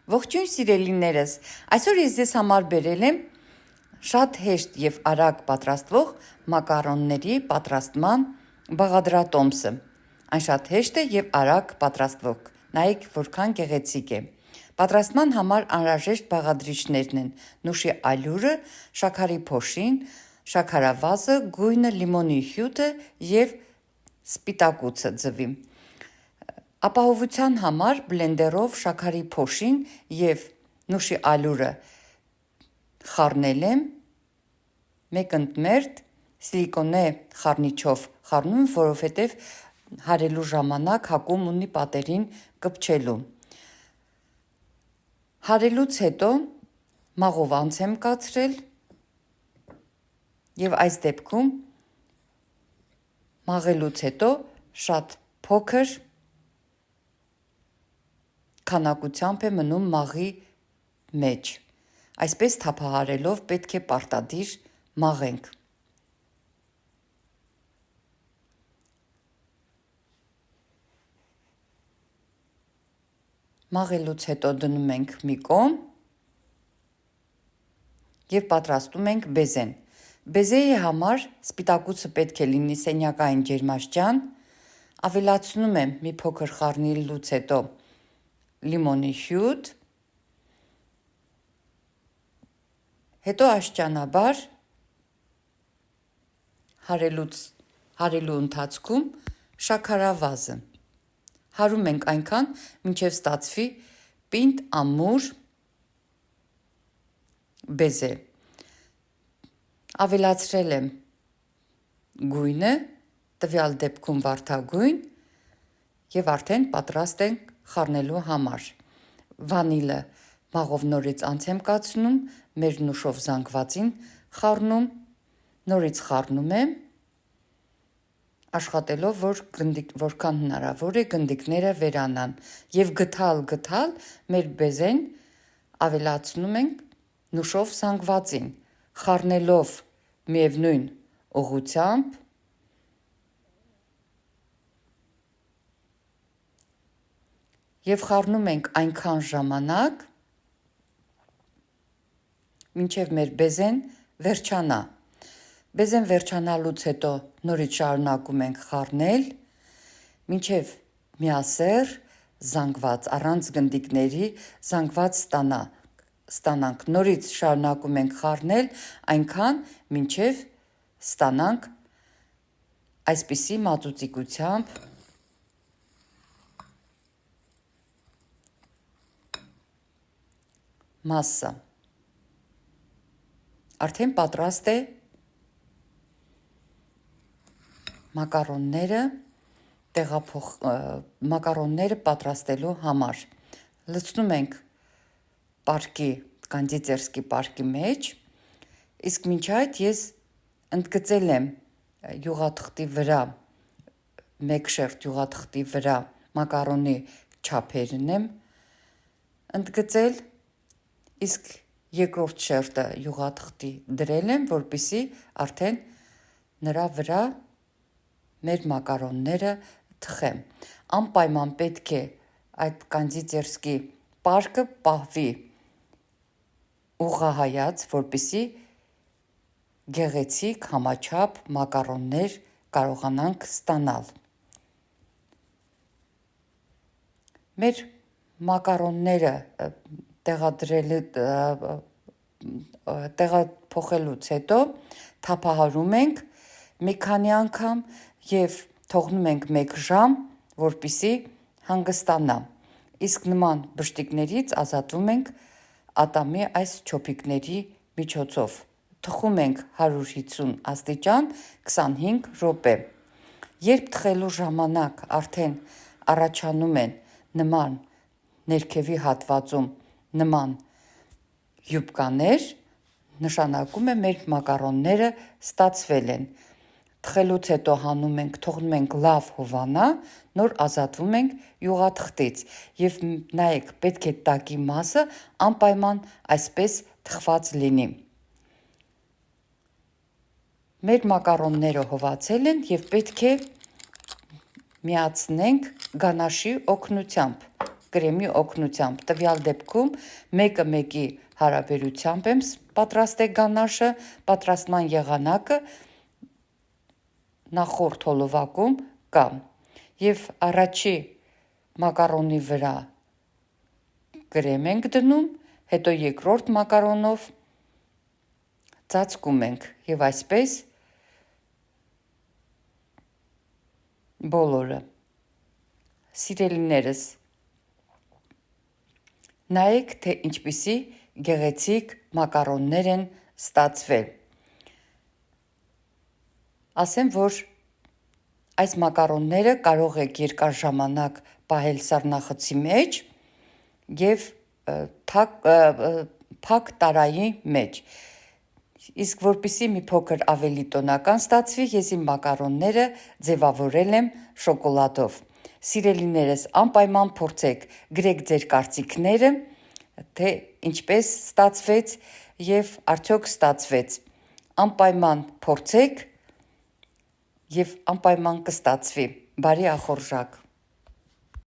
Ողջույն սիրելիներս, այսօր ես ձեզ համար բերել եմ շատ հեշտ և արագ պատրաստվող մակարոնների պատրաստման բաղադրատոմսը։ Այն շատ հեշտ է և արագ պատրաստվող, նայեք որքան գեղեցիկ է։ Պատրաստման համար անհրաժեշտ բաղադրիչներն են նուշի ալյուրը, շաքարի փոշին, շաքարավազը, գույնը, լիմոնի հյութը և սպիտակուցը ձվի։ Ապահովության համար բլենդերով շաքարի փոշին և նուշի ալյուրը խառնել եմ, մեկ ընդմերթ սիլիկոնե խառնիչով խառնում, որովհետև հարելու ժամանակ հակում ունի պատերին կպչելու։ Հարելուց հետո մաղով անց եմ կացրել և այս դեպքում մաղելուց հետո շատ փոքր քանակությամբ է մնում մաղի մեջ։ Այսպես թափահարելով պետք է պարտադիր մաղենք։ Մաղելուց հետո դնում ենք մի կողմ և պատրաստում ենք բեզեն։ Բեզեի համար սպիտակուցը պետք է լինի սենյակային ջերմաստիճան, ավելացնում եմ մի փոքր խառնելուց հետո լիմոնի հյութ, հետո աստիճանաբար հարելու ընթացքում շաքարավազը։ Հարում ենք այնքան, մինչև ստացվի պինդ ամուր բեզե։ Ավելացրել եմ գույնը, տվյալ դեպքում վարդագույն, և արդեն պատրաստ ենք խառնելու համար։ Վանիլը մաղով նորից անց եմ կացնում, մեր նուշով զանգվածին խառնում, նորից խառնում եմ, աշխատելով, որ որքան հնարավոր է գնդիկները վերանան, և գթալ մեր բեզեն ավելացնում ենք նուշով զանգվածին, խառնելով միևնույն ուղղությամբ և խառնում ենք այնքան ժամանակ, մինչև մեր բեզեն վերջանա։ Բեզեն վերջանալուց հետո նորից շարունակում ենք խառնել, մինչև միասեռ զանգված, առանց գնդիկների զանգված ստանանք։ Նորից շարունակում ենք խառնել այնքան, մինչև ստանանք այսպիսի մածուծիկությամբ մասսա։ Արդեն պատրաստ է մակարոնները պատրաստելու համար։ Լցնում ենք կոնդիտերսկի պարկի մեջ, իսկ մինչ այդ ես ընդգծել եմ յուղաթղթի վրա, մեկ շերտ յուղաթղթի վրա մակարոնի չափերն եմ ընդգծել, իսկ երկրորդ շերտը յուղաթղթի դրել եմ, որպեսզի արդեն նրա վրա մեր մակարոնները թխեմ։ Անպայման պետք է այդ կոնդիտերսկի պարկը պահվի ուղղահայաց, որպեսզի գեղեցիկ համաչափ մակարոններ կարողանանք ստանալ։ Մեր մակարոնները տեղափոխելուց հետո թափահարում ենք մի քանի անգամ և թողնում ենք 1 ժամ, որպեսզի հանգստանա։ Իսկ նման բշտիկներից ազատվում ենք ատամի այս չոփիկների միջոցով։ Թխում ենք 150 աստիճան 25 րոպե։ Երբ թխելու ժամանակ արդեն առաջանում են նման ներքևի հատվածում նման յուբկաներ, նշանակում է մեր մակարոնները ստացվել են։ Թխելուց հետո հանում ենք, թողնում ենք լավ հովանա, նոր ազատվում ենք յուղաթղթից և նայեք, պետք է տակի մասը անպայման այսպես թխված լինի։ Մեր մակարոնները հովացել են և պետք է միացնենք գանաշի օգնությամբ։ կրեմի օգնությամբ։ Տվյալ դեպքում մեկը մեկի հարաբերությամբ եմ պատրաստել գանաշը, պատրաստման եղանակը նախորդ հոլովակում կա։ Եվ առաջի մակարոնի վրա կրեմ ենք դնում, հետո երկրորդ մակարոնով ծածկում ենք եւ այսպես բոլորը։ Սիրելիներս, նայեք, թե ինչպիսի գեղեցիկ մակարոններ են ստացվել։ Ասեմ, որ այս մակարոնները կարող եք երկար ժամանակ պահել սառնախցի մեջ եւ փակ տարայի մեջ։ Իսկ որպեսզի մի փոքր ավելի տոնական ստացվի, ես իմ մակարոնները ձևավորել եմ շոկոլադով։ Սիրելիներս, անպայման փորձեք, գրեք ձեր կարծիքները, թե ինչպես ստացվեց եւ արդյոք ստացվեց։ Անպայման փորձեք եւ անպայման կստացվի։ Բարի ախորժակ։